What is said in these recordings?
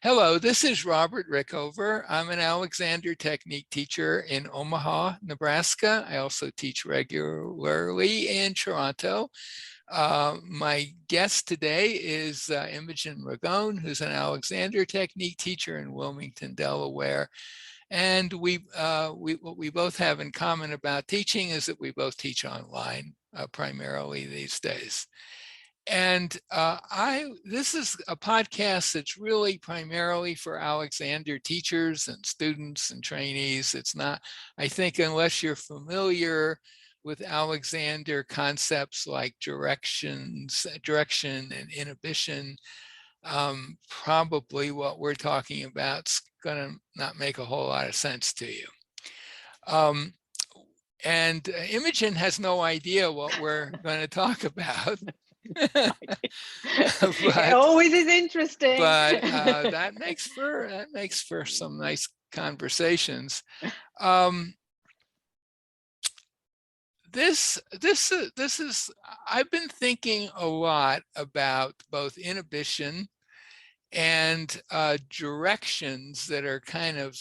Hello, this is Robert Rickover. I'm an Alexander Technique teacher in Omaha, Nebraska. I also teach regularly in Toronto. My guest today is Imogen Ragone, who's an Alexander Technique teacher in Wilmington, Delaware. And what we both have in common about teaching is that we both teach online primarily these days. And this is a podcast that's really primarily for Alexander teachers and students and trainees. It's not, I think, unless you're familiar with Alexander concepts like direction and inhibition, probably what we're talking about is going to not make a whole lot of sense to you. And Imogen has no idea what we're going to talk about. It always is interesting. But that makes for some nice conversations. This is I've been thinking a lot about both inhibition and directions that are kind of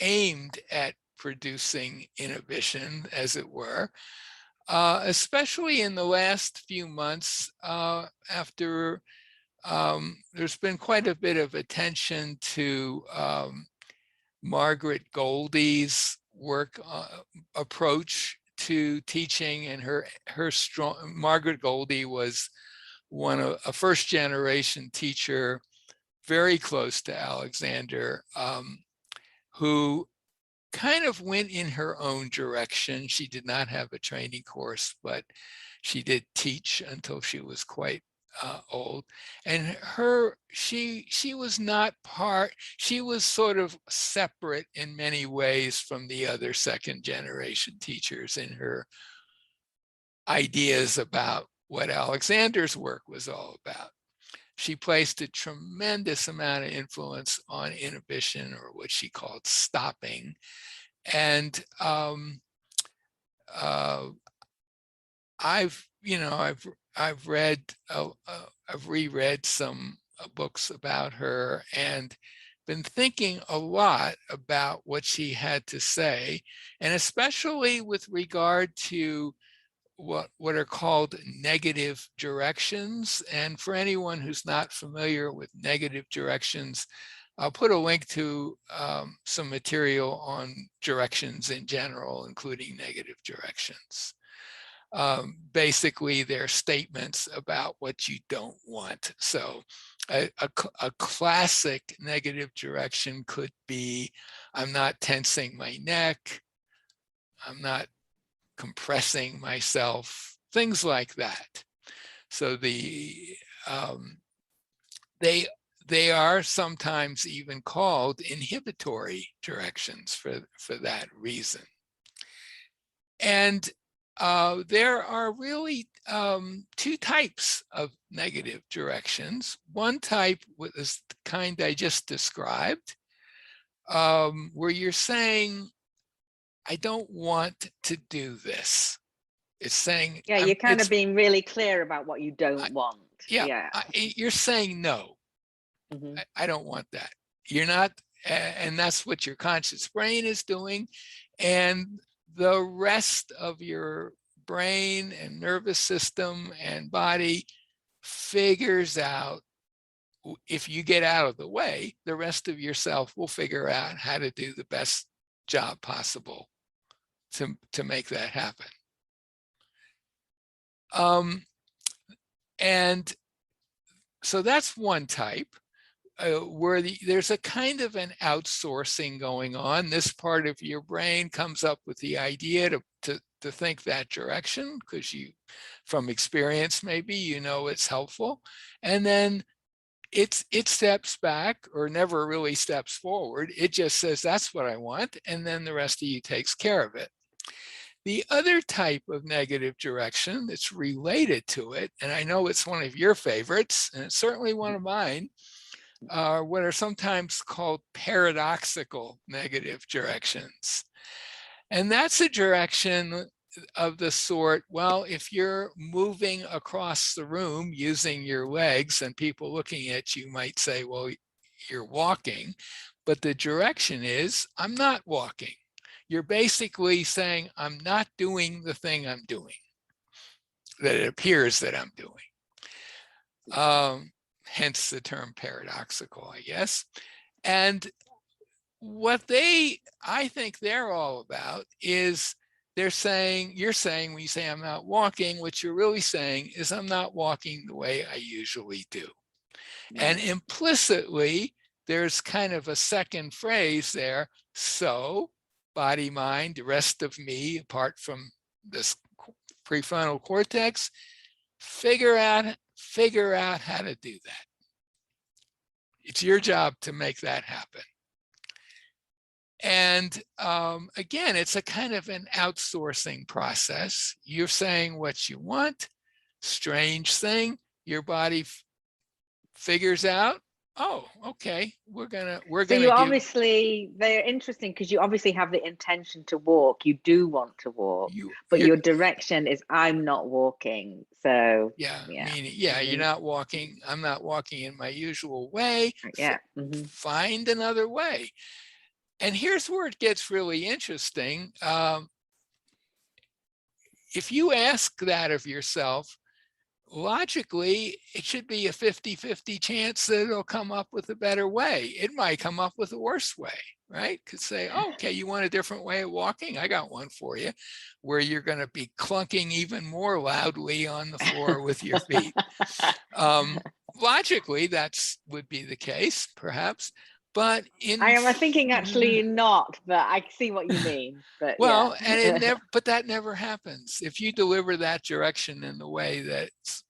aimed at producing inhibition, as it were. Especially in the last few months after there's been quite a bit of attention to Margaret Goldie's work approach to teaching, and her strong. Margaret Goldie was a first generation teacher, very close to Alexander, who kind of went in her own direction. She did not have a training course, but she did teach until she was quite old. And she was not she was sort of separate in many ways from the other second generation teachers in her ideas about what Alexander's work was all about. She placed a tremendous amount of influence on inhibition, or what she called stopping. And I've reread some books about her and been thinking a lot about what she had to say, and especially with regard to what are called negative directions. And for anyone who's not familiar with negative directions, I'll put a link to some material on directions in general, including negative directions. Basically, they're statements about what you don't want. So a classic negative direction could be, I'm not tensing my neck, I'm not compressing myself, things like that. So they are sometimes even called inhibitory directions for that reason. And there are really two types of negative directions. One type is the kind I just described, where you're saying, I don't want to do this. It's saying, yeah, you're kind of being really clear about what you don't want. You're saying no. Mm-hmm. I don't want that. You're not, and that's what your conscious brain is doing. And the rest of your brain and nervous system and body figures out, if you get out of the way, the rest of yourself will figure out how to do the best job possible to make that happen. And so that's one type. Where there's a kind of an outsourcing going on. This part of your brain comes up with the idea to think that direction, because you, from experience, maybe it's helpful. And then it steps back, or never really steps forward. It just says, that's what I want. And then the rest of you takes care of it. The other type of negative direction that's related to it, and I know it's one of your favorites, and it's certainly one of mine, what are sometimes called paradoxical negative directions. And that's a direction of the sort, well, if you're moving across the room using your legs and people looking at you might say, well, you're walking, but the direction is I'm not walking. You're basically saying I'm not doing the thing I'm doing, that it appears that I'm doing. Hence the term paradoxical, I guess. And what I think they're all about is you're saying when you say I'm not walking, what you're really saying is I'm not walking the way I usually do. And implicitly, there's kind of a second phrase there. So body, mind, the rest of me, apart from this prefrontal cortex, figure out how to do that. It's your job to make that happen. And again, it's a kind of an outsourcing process. You're saying what you want. Strange thing, your body figures out, oh, okay, we're gonna you obviously, they're interesting because you obviously have the intention to walk. You do want to walk, but your direction is I'm not walking. So meaning you're not walking. I'm not walking in my usual way. Find another way. And here's where it gets really interesting. If you ask that of yourself, logically, it should be a 50-50 chance that it'll come up with a better way. It might come up with a worse way, right? Could say, oh, okay, you want a different way of walking? I got one for you, where you're going to be clunking even more loudly on the floor with your feet. Logically, that would be the case, perhaps. But I am thinking actually not, but I see what you mean. But and but that never happens if you deliver that direction in the way that's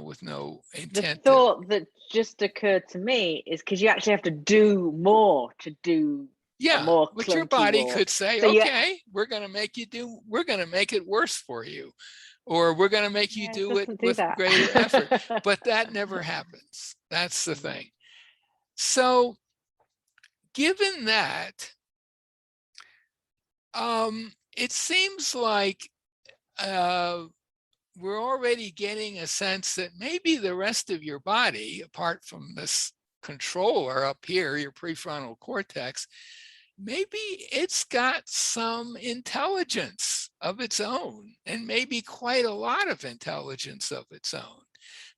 with no intent. The thought that just occurred to me is because you actually have to do more to do a more clunky but your body walk. Could say, so okay, we're going to make it worse for you, or we're going to make you do it with greater effort. But that never happens. That's the thing. So given that, it seems like we're already getting a sense that maybe the rest of your body, apart from this controller up here, your prefrontal cortex, maybe it's got some intelligence of its own, and maybe quite a lot of intelligence of its own,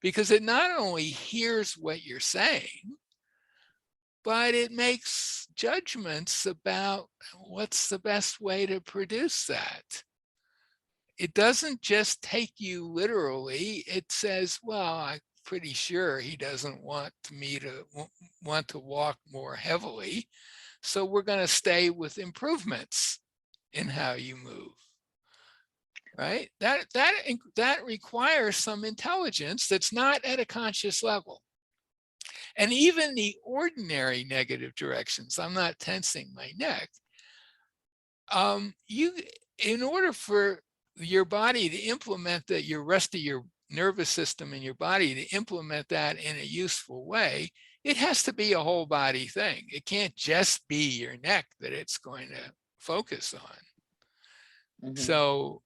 because it not only hears what you're saying, but it makes judgments about what's the best way to produce that. It doesn't just take you literally. It says, well, I'm pretty sure he doesn't want me to walk more heavily, so we're going to stay with improvements in how you move. Right? That requires some intelligence that's not at a conscious level. And even the ordinary negative directions, I'm not tensing my neck. In order for your body to implement that, your rest of your nervous system and your body to implement that in a useful way, it has to be a whole body thing. It can't just be your neck that it's going to focus on. So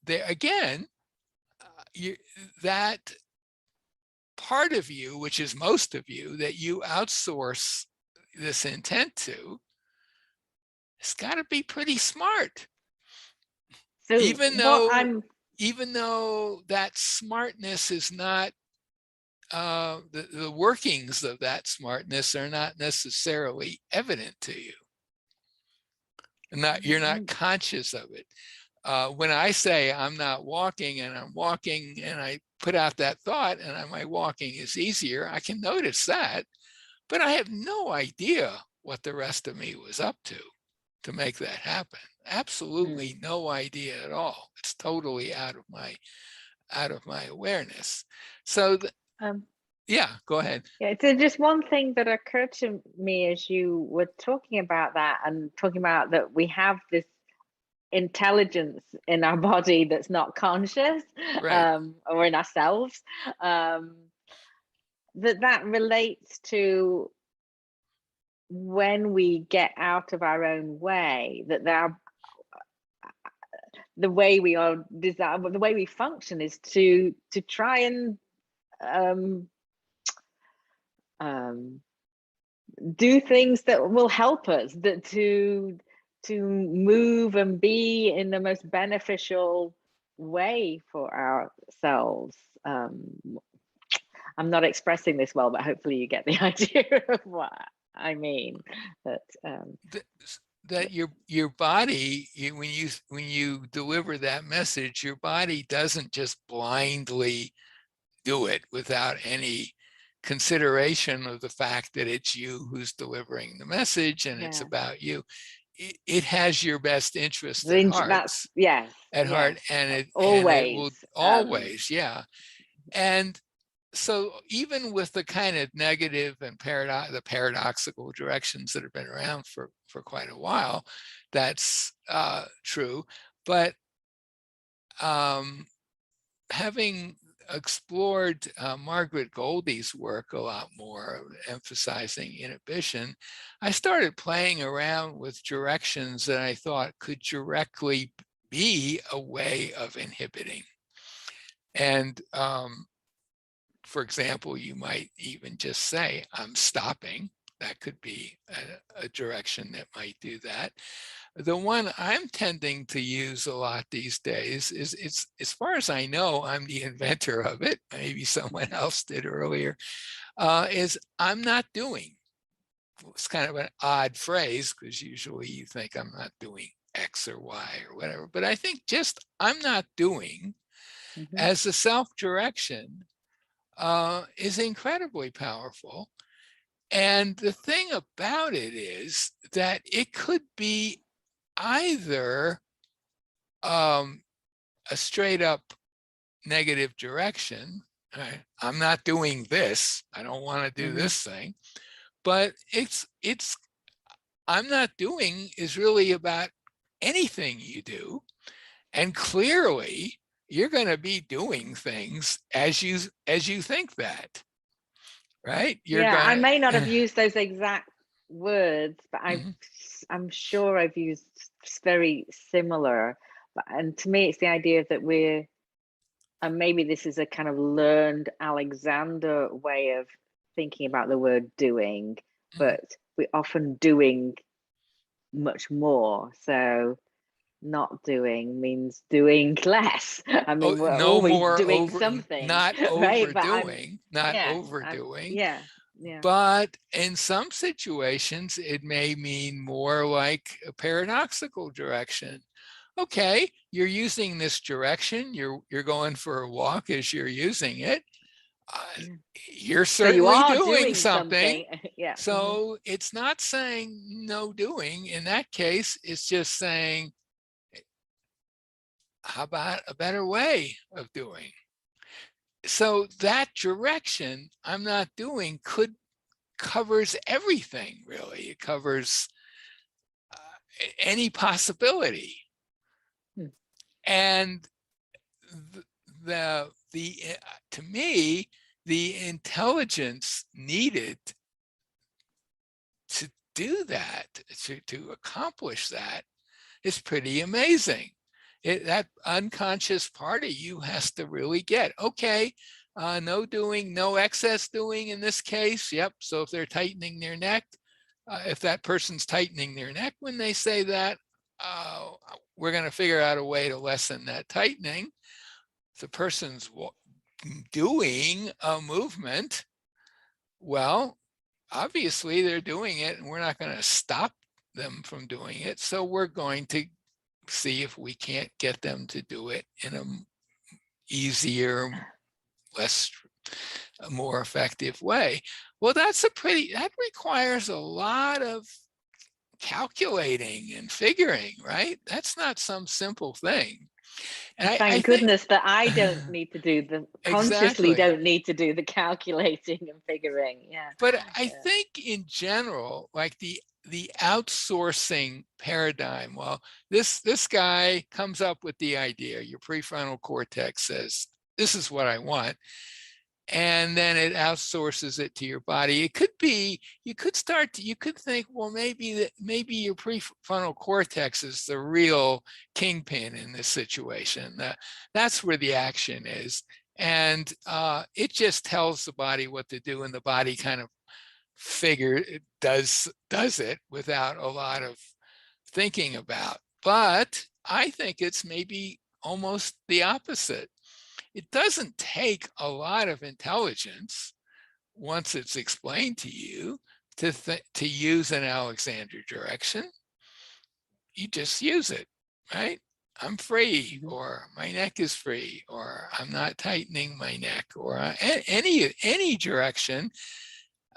there again, that part of you, which is most of you, that you outsource this intent to, it's got to be pretty smart. So even though that smartness is not, the workings of that smartness are not necessarily evident to you. You're not conscious of it. When I say I'm not walking and I'm walking and I put out that thought and my walking is easier, I can notice that, but I have no idea what the rest of me was up to make that happen. Absolutely no idea at all. It's totally out of my awareness. So go ahead. Yeah, it's just one thing that occurred to me as you were talking about that, and talking about that we have this intelligence in our body that's not conscious, right. Or in ourselves, that relates to when we get out of our own way, that the way we are designed, the way we function is to try and do things that will help us, that to move and be in the most beneficial way for ourselves. I'm not expressing this well, but hopefully you get the idea of what I mean. That that your body, when you deliver that message, your body doesn't just blindly do it without any consideration of the fact that it's you who's delivering the message and it's yeah, about you. It has your best interest that's yes, at yes, heart, and it will always. always, yeah. And so even with the kind of negative and the paradoxical directions that have been around for quite a while, that's true. But having explored Margaret Goldie's work a lot more, emphasizing inhibition, I started playing around with directions that I thought could directly be a way of inhibiting. And for example, you might even just say, I'm stopping. That could be a direction that might do that. The one I'm tending to use a lot these days is, it's, as far as I know, I'm the inventor of it. Maybe someone else did earlier, is I'm not doing. It's kind of an odd phrase because usually you think I'm not doing X or Y or whatever. But I think just I'm not doing Mm-hmm. as a self-direction is incredibly powerful. And the thing about it is that it could be either a straight up negative direction. Right? I'm not doing this. I don't want to do Mm-hmm. this thing. But it's I'm not doing is really about anything you do. And clearly you're going to be doing things as you think that. Right? You're Yeah, I going may not have to used those exact words, but I'm sure I've used very similar. But and to me, it's the idea that we're, and maybe this is a kind of learned Alexander way of thinking about the word doing, but we're often doing much more. So not doing means doing less. I mean, we're no always more doing over, something, not right? But overdoing, not yeah, overdoing. yeah, yeah. But in some situations, it may mean more like a paradoxical direction. Okay, you're using this direction. You're going for a walk as you're using it. Uh, you're So you certainly are doing doing something. something. Yeah. So it's not saying no doing. In that case, it's just saying, how about a better way of doing? So that direction I'm not doing covers everything, really. It covers any possibility. Hmm. And to me, the intelligence needed to do that, to accomplish that, is pretty amazing. That unconscious part of you has to really get, okay, no doing, no excess doing in this case. Yep. So if they're tightening their neck, if that person's tightening their neck when they say that, we're going to figure out a way to lessen that tightening. If the person's doing a movement, well, obviously they're doing it and we're not going to stop them from doing it. So we're going to see if we can't get them to do it in a easier, more effective way. Well, that requires a lot of calculating and figuring, right? That's not some simple thing. And I Thank think goodness that I don't need to do consciously exactly. don't need to do the calculating and figuring. Yeah. But I Yeah. think in general, like the outsourcing paradigm, well, this guy comes up with the idea, your prefrontal cortex says, this is what I want. And then it outsources it to your body. It could be, you could think, well, maybe your prefrontal cortex is the real kingpin in this situation. That's where the action is. And it just tells the body what to do, and the body kind of figure it does it without a lot of thinking about. But I think it's maybe almost the opposite. It doesn't take a lot of intelligence once it's explained to you to use an Alexander direction. You just use it, right? I'm free, Mhm. or my neck is free, or I'm not tightening my neck, or any direction.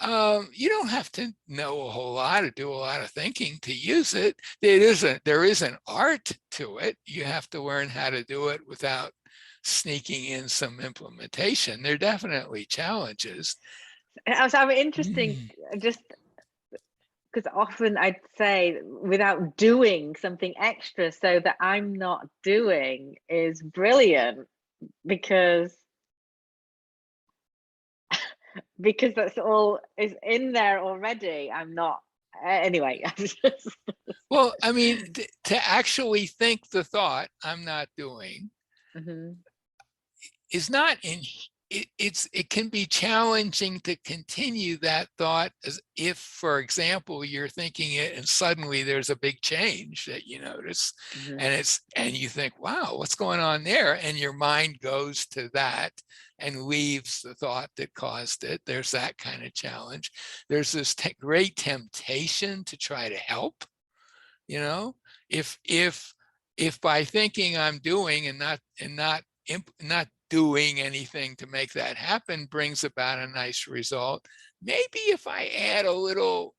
You don't have to know a whole lot or do a lot of thinking to use it. There is an art to it. You have to learn how to do it without sneaking in some implementation. There are definitely challenges. I'm interesting, Mm. just because often I'd say without doing something extra so that I'm not doing is brilliant, because that's all is in there already. I'm not anyway. Well, I mean, to actually think the thought I'm not doing Mhm. is not in it can be challenging to continue that thought, as if, for example, you're thinking it and suddenly there's a big change that you notice, Mhm. and you think, wow, what's going on there, and your mind goes to that and leaves the thought that caused it. There's that kind of challenge. There's this great temptation to try to help, you know, if by thinking I'm doing and not doing anything to make that happen brings about a nice result, maybe if I add a little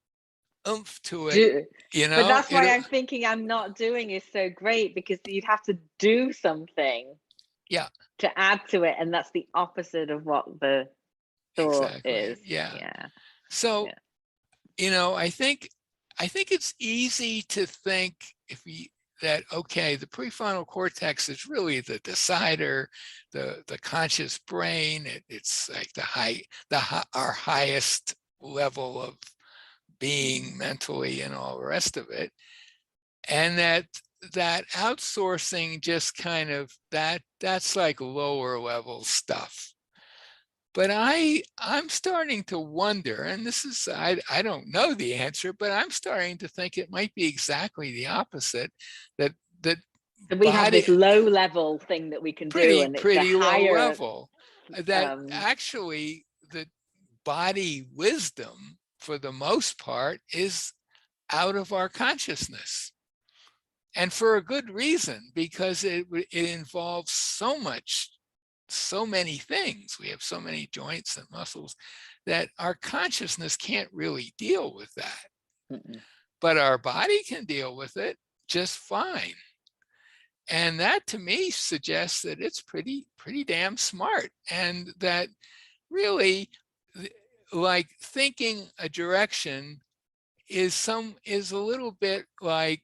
oomph to it, Do, but that's why it'll, I'm thinking I'm not doing is so great, because you'd have to do something yeah, to add to it, and that's the opposite of what the thought exactly, is. yeah. Yeah. So, Yeah. I think it's easy to think, if we that okay, the prefrontal cortex is really the decider, the conscious brain. It's like our highest level of being mentally and all the rest of it, and that outsourcing just kind of that's like lower level stuff. But I'm starting to wonder, and this is I don't know the answer, but I'm starting to think it might be exactly the opposite. That that So we have this body low level thing that we can do, and it's a pretty low higher level. That um actually the body wisdom, for the most part, is out of our consciousness. And for a good reason, because it involves so many things. We have so many joints and muscles that our consciousness can't really deal with that. mm-mm. But our body can deal with it just fine. And that to me suggests that it's pretty damn smart. And that really, like, thinking a direction is a little bit like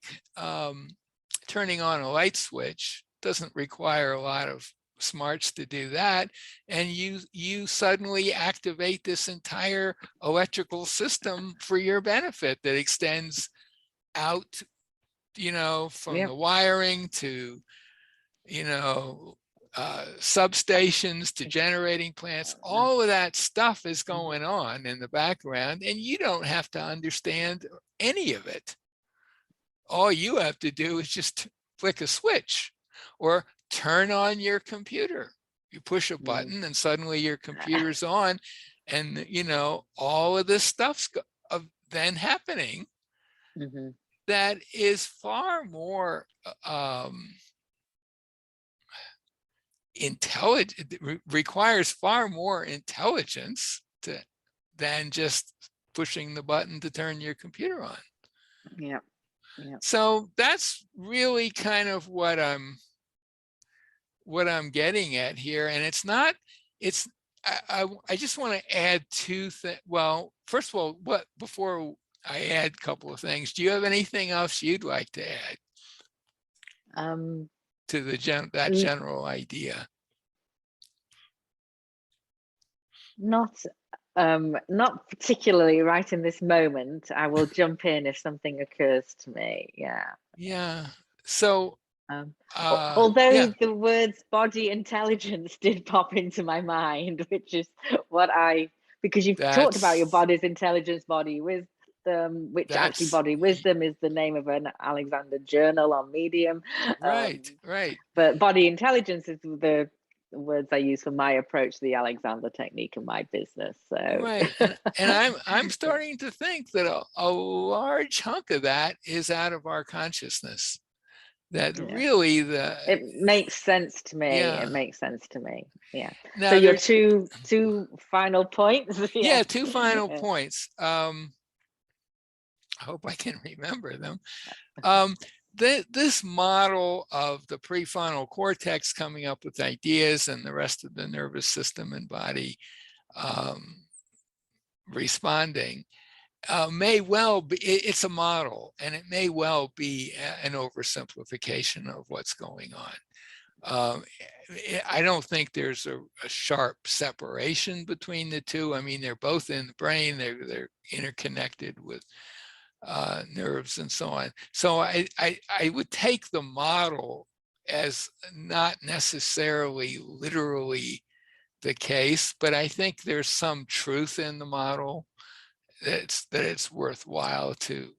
turning on a light switch. Doesn't require a lot of smarts to do that, and you suddenly activate this entire electrical system for your benefit that extends out, from Yeah. the wiring to, substations to generating plants. All of that stuff is Mhm. going on in the background, and you don't have to understand any of it. All you have to do is just flick a switch or turn on your computer. You push a Mm. button and suddenly your computer's on, and all of this stuff's then happening. Mhm. That is far more intelligent. It requires far more intelligence than just pushing the button to turn your computer on. Yeah. Yeah. So that's really kind of what I'm getting at here. And it's not, it's, I just want to add two things. Well, first of all, before I add a couple of things, do you have anything else you'd like to add Um to that n- general idea? not not particularly right in this moment. I will jump in if something occurs to me. Yeah. Yeah. So, Um, although yeah. the words body intelligence did pop into my mind, which is what I because you've talked about your body's intelligence, body wisdom, which actually body wisdom is the name of an Alexander journal on Medium. Right. But body intelligence is the words I use for my approach to the Alexander technique in my business. So right, and I'm starting to think that a large chunk of that is out of our consciousness. That really it makes sense to me. Yeah. It makes sense to me. Yeah. Now, so your two final points. Yeah, two final points. I hope I can remember them. This model of the prefrontal cortex coming up with ideas and the rest of the nervous system and body responding may well be, it's a model, and it may well be an oversimplification of what's going on. I don't think there's a sharp separation between the two. I mean, they're both in the brain, they're interconnected with nerves and so on. So I would take the model as not necessarily literally the case, but I think there's some truth in the model that it's worthwhile to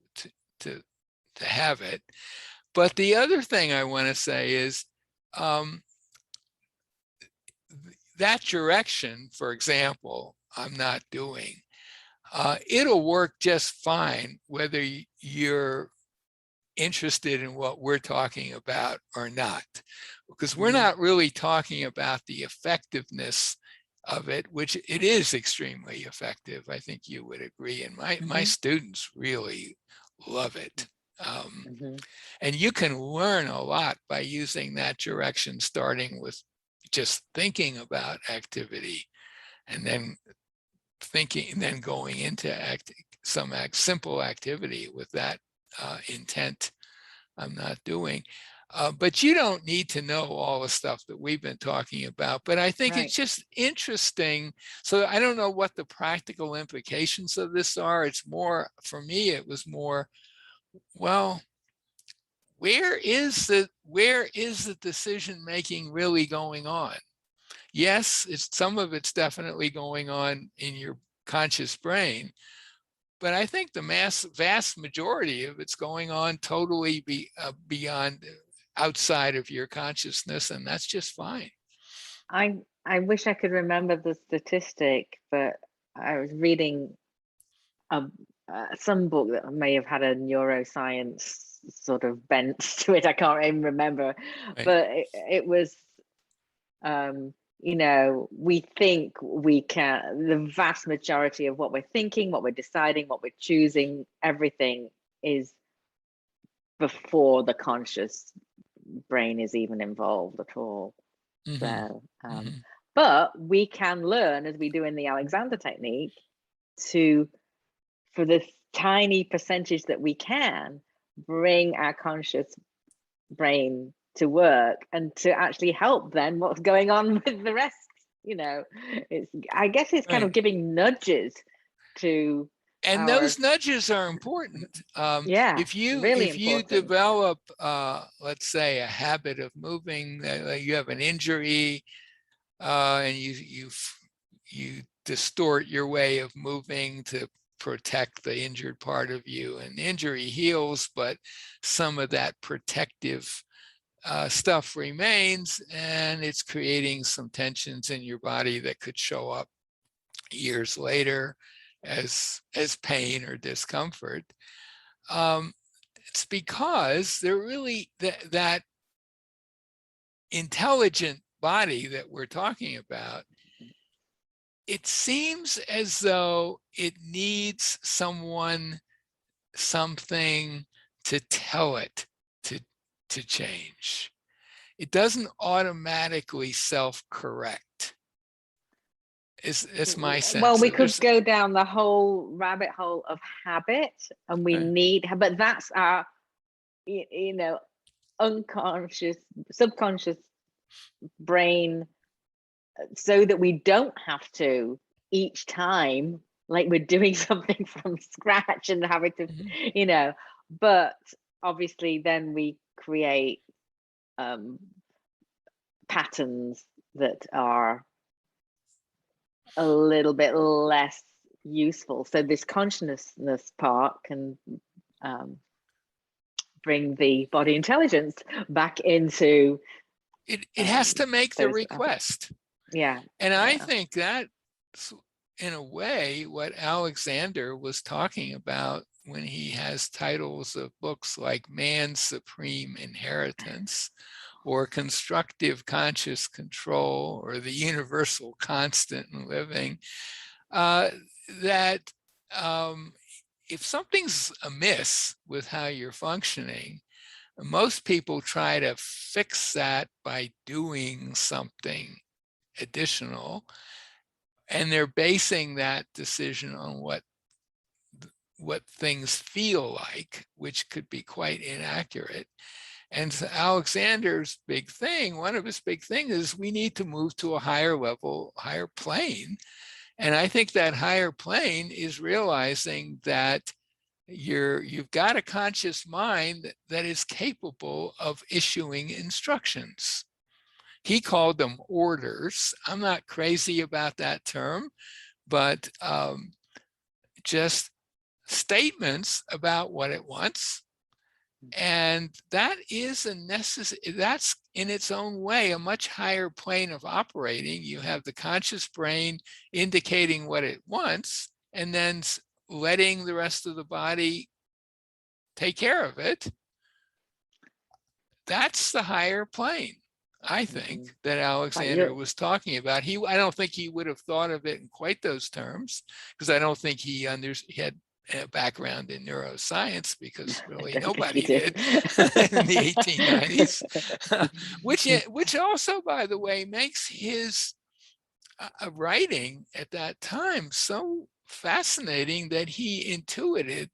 have it. But the other thing I want to say is that direction, for example, I'm not doing. It'll work just fine whether you're interested in what we're talking about or not, because we're not really talking about the effectiveness of it, which it is extremely effective. I think you would agree, and my students really love it. And you can learn a lot by using that direction, starting with just thinking about activity, and then going into some simple activity with that intent. I'm not doing. But you don't need to know all the stuff that we've been talking about. But I think it's just interesting. So I don't know what the practical implications of this are. It's more, for me, it was more, well, where is the decision making really going on? Yes, some of it's definitely going on in your conscious brain, but I think the vast majority of it's going on totally beyond, outside of your consciousness, and that's just fine. I wish I could remember the statistic, but I was reading some book that may have had a neuroscience sort of bent to it. I can't even remember, but it was, we think we can, the vast majority of what we're thinking, what we're deciding, what we're choosing, everything is before the conscious brain is even involved at all. So, but we can learn, as we do in the Alexander technique, for the tiny percentage that we can, bring our conscious brain to work and to actually help then what's going on with the rest. I guess it's kind of giving nudges to, and those nudges are important. If you develop, let's say, a habit of moving, you have an injury, and you distort your way of moving to protect the injured part of you, and the injury heals, but some of that protective stuff remains, and it's creating some tensions in your body that could show up years later as pain or discomfort. It's because they're really that intelligent body that we're talking about. It seems as though it needs something to tell it to change. It doesn't automatically self-correct. It's my sense. Well, we could go down the whole rabbit hole of habit, and we need, but that's our, unconscious, subconscious brain, so that we don't have to each time, like we're doing something from scratch and having to, but obviously then we create patterns that are a little bit less useful. So this consciousness part can bring the body intelligence back into it has to make the those request. yeah. And I think that's, in a way, what Alexander was talking about when he has titles of books like Man's Supreme Inheritance, or Constructive Conscious Control, or The Universal Constant in Living, that if something's amiss with how you're functioning, most people try to fix that by doing something additional, and they're basing that decision on what things feel like, which could be quite inaccurate. And so Alexander's big thing, one of his big things, is we need to move to a higher level, higher plane. And I think that higher plane is realizing that you've got a conscious mind that is capable of issuing instructions. He called them orders. I'm not crazy about that term, but just statements about what it wants. And that is a necessary, that's in its own way a much higher plane of operating. You have the conscious brain indicating what it wants, and then letting the rest of the body take care of it. That's the higher plane, I think, that Alexander was talking about. I don't think he would have thought of it in quite those terms, because I don't think he had a background in neuroscience, because really nobody did in the 1890s, which also, by the way, makes his writing at that time so fascinating, that he intuited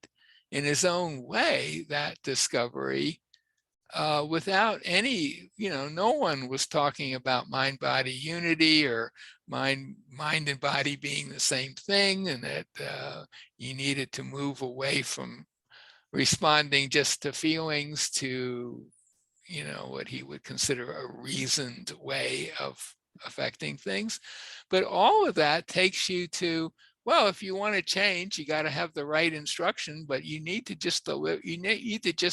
in his own way that discovery without any, no one was talking about mind-body unity, or mind and body being the same thing, and that you needed to move away from responding just to feelings to, what he would consider a reasoned way of affecting things. But all of that takes you to, well, if you want to change, you got to have the right instruction, but you need to just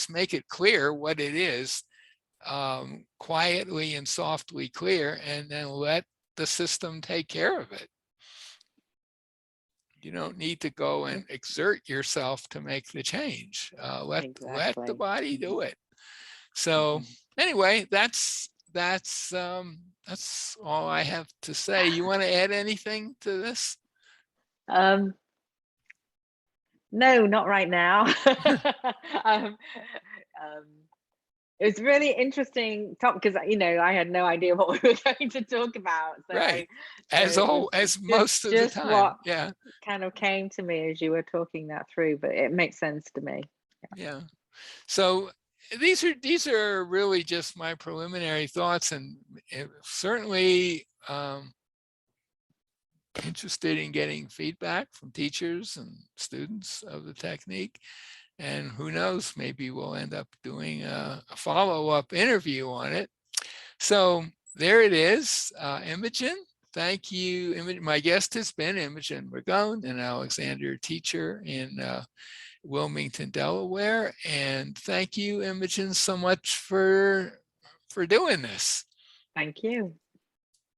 make it clear what it is, quietly and softly clear, and then let the system take care of it. You don't need to go and exert yourself to make the change. Let the body do it. So anyway, that's all I have to say. You want to add anything to this? No, not right now. It was really interesting talk, because I had no idea what we were going to talk about. So right, as most of the time. What yeah, kind of came to me as you were talking that through, but it makes sense to me. Yeah. So these are really just my preliminary thoughts, and certainly interested in getting feedback from teachers and students of the technique. And who knows, maybe we'll end up doing a follow-up interview on it. So there it is, Imogen. Thank you. My guest has been Imogen Ragone, an Alexander teacher in Wilmington, Delaware. And thank you, Imogen, so much for doing this. Thank you.